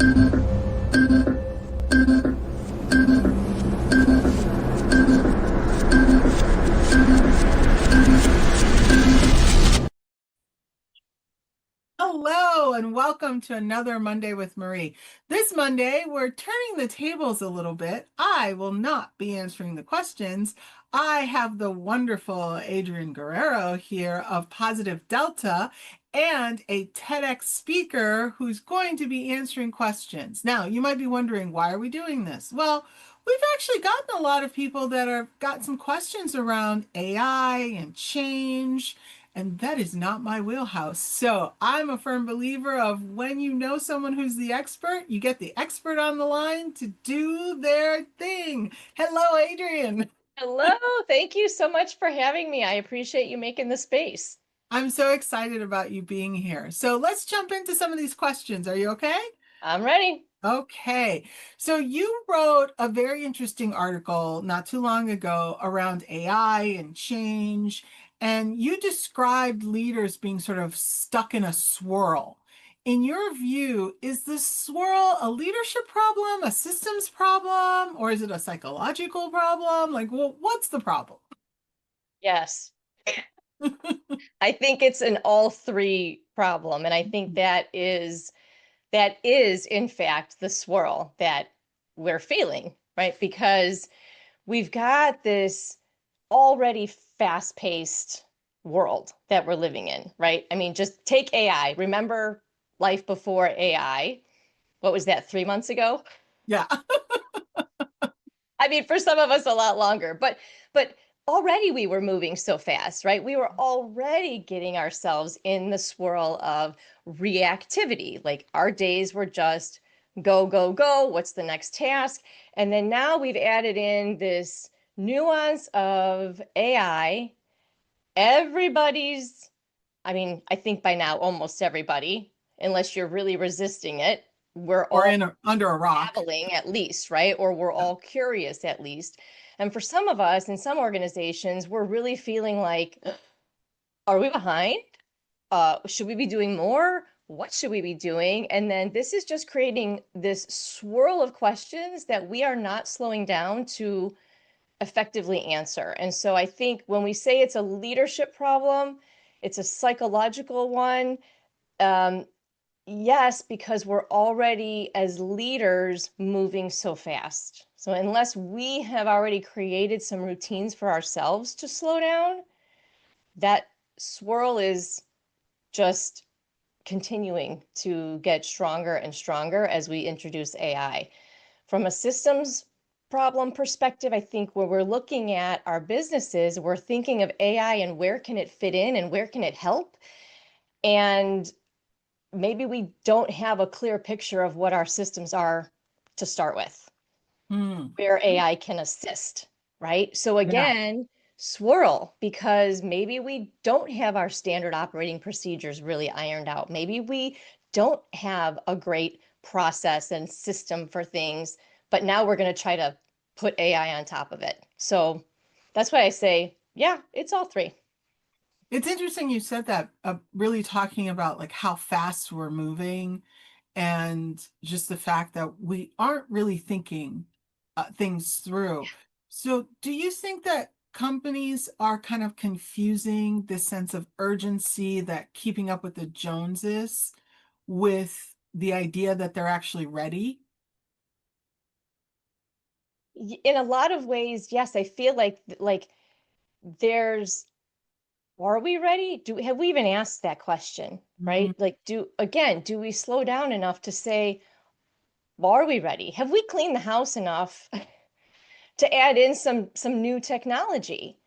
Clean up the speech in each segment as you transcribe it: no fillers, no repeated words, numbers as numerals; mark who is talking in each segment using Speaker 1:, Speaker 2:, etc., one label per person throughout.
Speaker 1: Hello and welcome to another Monday with Marie. This Monday, we're turning the tables a little bit. I will not be answering the questions. I have the wonderful Adrienne Guerrero here of Positive Delta and a TEDx speaker who's going to be answering questions. Now, you might be wondering, why are we doing this? Well, we've actually gotten a lot of people that have got some questions around AI and change, and that is not my wheelhouse. So I'm a firm believer of when you know someone who's the expert, you get the expert on the line to do their thing. Hello, Adrienne.
Speaker 2: Hello, thank you so much for having me. I appreciate you making the space.
Speaker 1: I'm so excited about you being here. So let's jump into some of these questions. Are you okay?
Speaker 2: I'm ready.
Speaker 1: Okay. So you wrote a very interesting article not too long ago around AI and change, and you described leaders being sort of stuck in a swirl. In your view, is this swirl a leadership problem, a systems problem, or is it a psychological problem? Like, well, what's the problem?
Speaker 2: Yes, I think it's an all three problem, and I think that is in fact the swirl that we're feeling, right? Because we've got this already fast-paced world that we're living in, right? I mean, just take AI. Remember life before AI? What was that, 3 months ago?
Speaker 1: Yeah.
Speaker 2: I mean, for some of us a lot longer, but already we were moving so fast, right? We were already getting ourselves in the swirl of reactivity. Like our days were just go, go, go. What's the next task? And then now we've added in this nuance of AI. Everybody's, I mean, I think by now almost everybody, unless you're really resisting it, we're
Speaker 1: Or
Speaker 2: all
Speaker 1: under a rock.
Speaker 2: dabbling at least, right? Or we're
Speaker 1: Yeah.
Speaker 2: all curious at least. And for some of us in some organizations, we're really feeling like, are we behind? Should we be doing more? What should we be doing? And then this is just creating this swirl of questions that we are not slowing down to effectively answer. And so I think when we say it's a leadership problem, it's a psychological one. Um, Yes, because we're already, as leaders, moving so fast. So unless we have already created some routines for ourselves to slow down, that swirl is just continuing to get stronger and stronger as we introduce AI. From a systems problem perspective, I think when we're looking at our businesses, we're thinking of AI and where can it fit in and where can it help? And maybe we don't have a clear picture of what our systems are to start with,
Speaker 1: Hmm.
Speaker 2: where AI can assist, right? So
Speaker 1: Yeah.
Speaker 2: again, swirl, because maybe we don't have our standard operating procedures really ironed out. Maybe we don't have a great process and system for things, but now we're going to try to put AI on top of it. So that's why I say, yeah, it's all three.
Speaker 1: It's interesting you said that, really talking about like how fast we're moving and just the fact that we aren't really thinking things through. So, do you think that companies are kind of confusing this sense of urgency that keeping up with the Joneses with the idea that they're actually ready?
Speaker 2: In a lot of ways, yes, I feel like there's are we ready? Have we even asked that question,
Speaker 1: Mm,
Speaker 2: right? Like, do we slow down enough to say, well, are we ready? Have we cleaned the house enough to add in some new technology?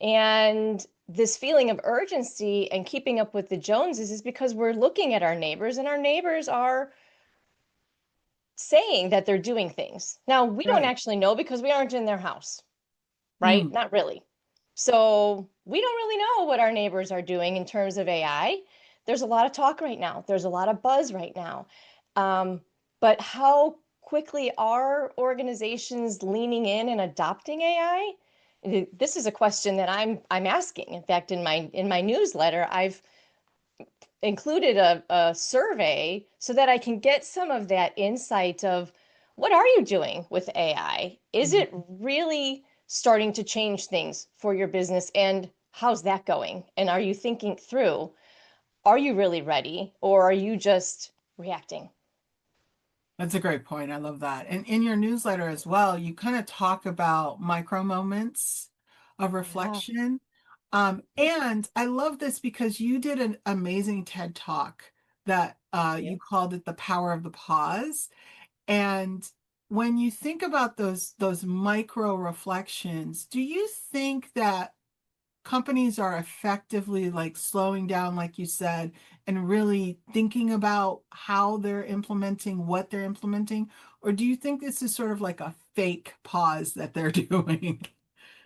Speaker 2: And this feeling of urgency and keeping up with the Joneses is because we're looking at our neighbors and our neighbors are saying that they're doing things. Now, we don't
Speaker 1: right.
Speaker 2: actually know because we aren't in their house, right?
Speaker 1: Mm,
Speaker 2: Not really. So we don't really know what our neighbors are doing in terms of AI. There's a lot of talk right now. There's a lot of buzz right now. Um, but how quickly are organizations leaning in and adopting AI? This is a question that I'm asking. In fact, in my newsletter, I've included a survey so that I can get some of that insight of what are you doing with AI? Is it
Speaker 1: Mhm.
Speaker 2: really starting to change things for your business? And how's that going? And are you thinking through, are you really ready? Or are you just reacting?
Speaker 1: That's a great point. I love that. And in your newsletter as well, you kind of talk about micro moments of
Speaker 2: Yeah.
Speaker 1: reflection. And I love this because you did an amazing TED Talk that you called it the power of the pause. And when you think about those micro reflections, do you think that companies are effectively like slowing down, like you said, and really thinking about how they're implementing what they're implementing? Or do you think this is sort of like a fake pause that they're doing?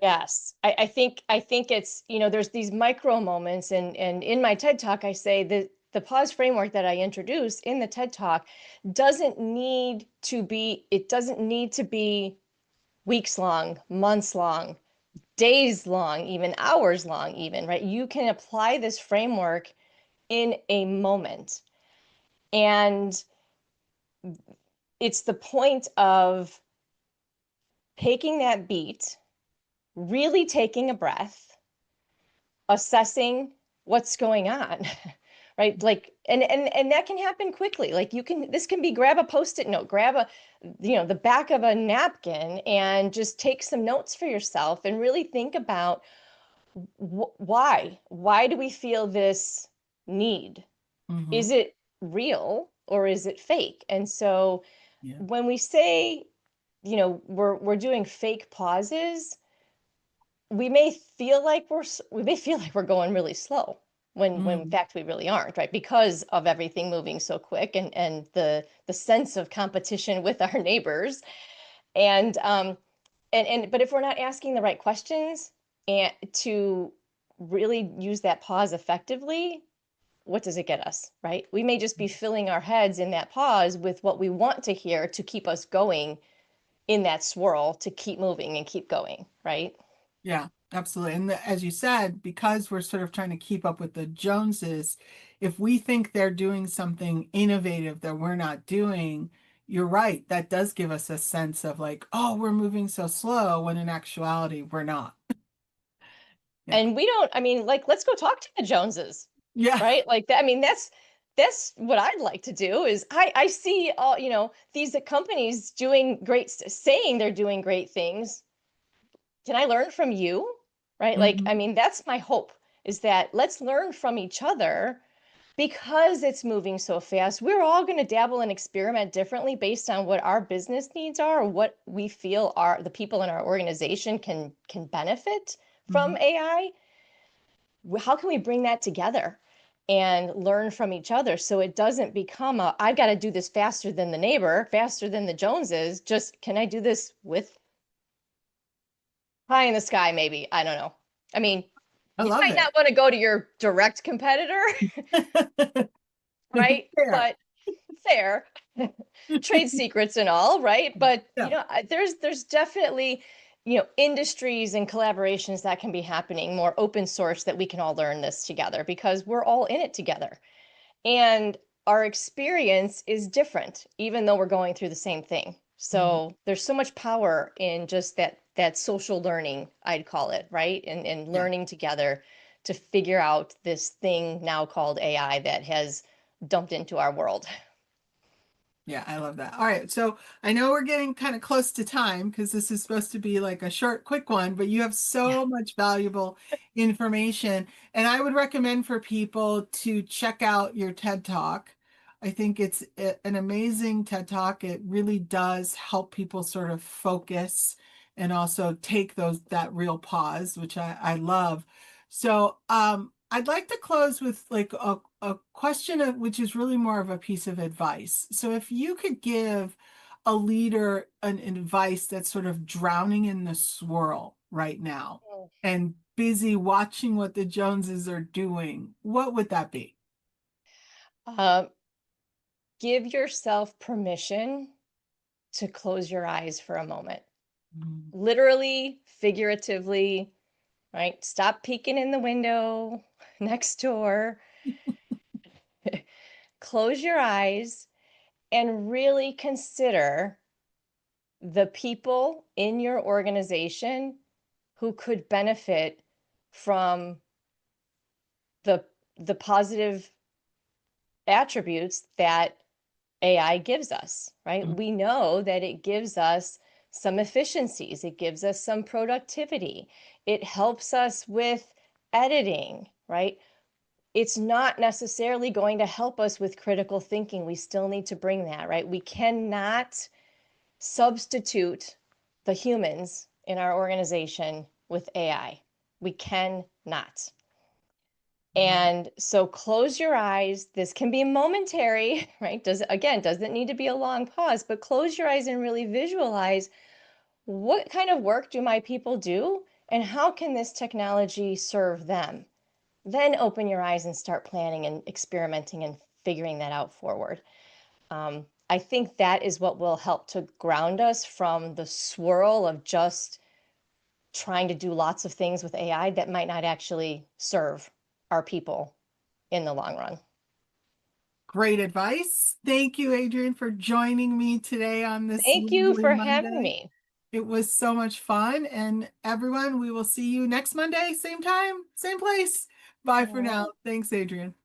Speaker 2: Yes, I think it's, there's these micro moments, and in my TED Talk I say that the pause framework that I introduce in the TED Talk doesn't need to be weeks long, months long, days long, even hours long even, right? You can apply this framework in a moment. And it's the point of taking that beat, really taking a breath, assessing what's going on. Right, like, and that can happen quickly. Like, this can be, grab a post-it note, grab the back of a napkin, and just take some notes for yourself and really think about why do we feel this need?
Speaker 1: Hmm.
Speaker 2: Is it real or is it fake? And so
Speaker 1: Yeah.
Speaker 2: when we say, we're doing fake pauses, we may feel like we're going really slow when in
Speaker 1: Mm.
Speaker 2: fact we really aren't, right? Because of everything moving so quick, and the sense of competition with our neighbors. And but if we're not asking the right questions and to really use that pause effectively, what does it get us, right? We may just be filling our heads in that pause with what we want to hear to keep us going in that swirl, to keep moving and keep going, right?
Speaker 1: Yeah, absolutely. And as you said, because we're sort of trying to keep up with the Joneses, if we think they're doing something innovative that we're not doing, you're right. That does give us a sense of like, oh, we're moving so slow, when in actuality, we're not. Yeah.
Speaker 2: And we don't, I mean, like, let's go talk to the Joneses,
Speaker 1: Yeah.
Speaker 2: right? Like that, I mean, that's what I'd like to do. Is I see all, these companies doing great, saying they're doing great things. Can I learn from you? Right? Like, I
Speaker 1: Hmm.
Speaker 2: mean, that's my hope, is that let's learn from each other, because it's moving so fast. We're all going to dabble and experiment differently based on what our business needs are, or what we feel are the people in our organization can benefit from
Speaker 1: Hmm.
Speaker 2: AI. How can we bring that together and learn from each other, so it doesn't become I've got to do this faster than the neighbor, faster than the Joneses. Just, can I do this with pie in the sky, maybe? I don't know. I mean,
Speaker 1: I
Speaker 2: you
Speaker 1: love
Speaker 2: might
Speaker 1: it.
Speaker 2: not want to go to your direct competitor, right?
Speaker 1: Fair.
Speaker 2: But fair. Trade secrets and all, right? But
Speaker 1: Yeah.
Speaker 2: there's definitely, industries and collaborations that can be happening more open source, that we can all learn this together, because we're all in it together. And our experience is different, even though we're going through the same thing.
Speaker 1: Mhm.
Speaker 2: So there's so much power in just that social learning, I'd call it, right? And
Speaker 1: Yeah.
Speaker 2: learning together to figure out this thing now called AI that has dumped into our world.
Speaker 1: Yeah, I love that. All right. So I know we're getting kind of close to time because this is supposed to be like a short, quick one, but you have
Speaker 2: Yeah.
Speaker 1: so much valuable information. And I would recommend for people to check out your TED Talk. I think it's an amazing TED Talk. It really does help people sort of focus and also take that real pause, which I love. So I'd like to close with like a question which is really more of a piece of advice. So if you could give a leader an advice that's sort of drowning in the swirl right now and busy watching what the Joneses are doing, what would that be?
Speaker 2: Uh, Give yourself permission to close your eyes for a moment.
Speaker 1: Mm.
Speaker 2: Literally, figuratively, right? Stop peeking in the window next door. close your eyes and really consider the people in your organization who could benefit from the positive attributes that AI gives us, right?
Speaker 1: Mm.
Speaker 2: We know that it gives us some efficiencies, it gives us some productivity, it helps us with editing, right? It's not necessarily going to help us with critical thinking. We still need to bring that, right? We cannot substitute the humans in our organization with AI. We cannot. And so close your eyes. This can be momentary, right? Doesn't need to be a long pause, but close your eyes and really visualize what kind of work do my people do and how can this technology serve them? Then open your eyes and start planning and experimenting and figuring that out forward. I think that is what will help to ground us from the swirl of just trying to do lots of things with AI that might not actually serve our people in the long run.
Speaker 1: Great advice. Thank you, Adrienne, for joining me today on this
Speaker 2: Thank you
Speaker 1: lovely
Speaker 2: for having
Speaker 1: Monday.
Speaker 2: me.
Speaker 1: It was so much fun. And everyone, we will see you next Monday, same time, same place. Bye
Speaker 2: All
Speaker 1: for
Speaker 2: right.
Speaker 1: now. Thanks, Adrienne.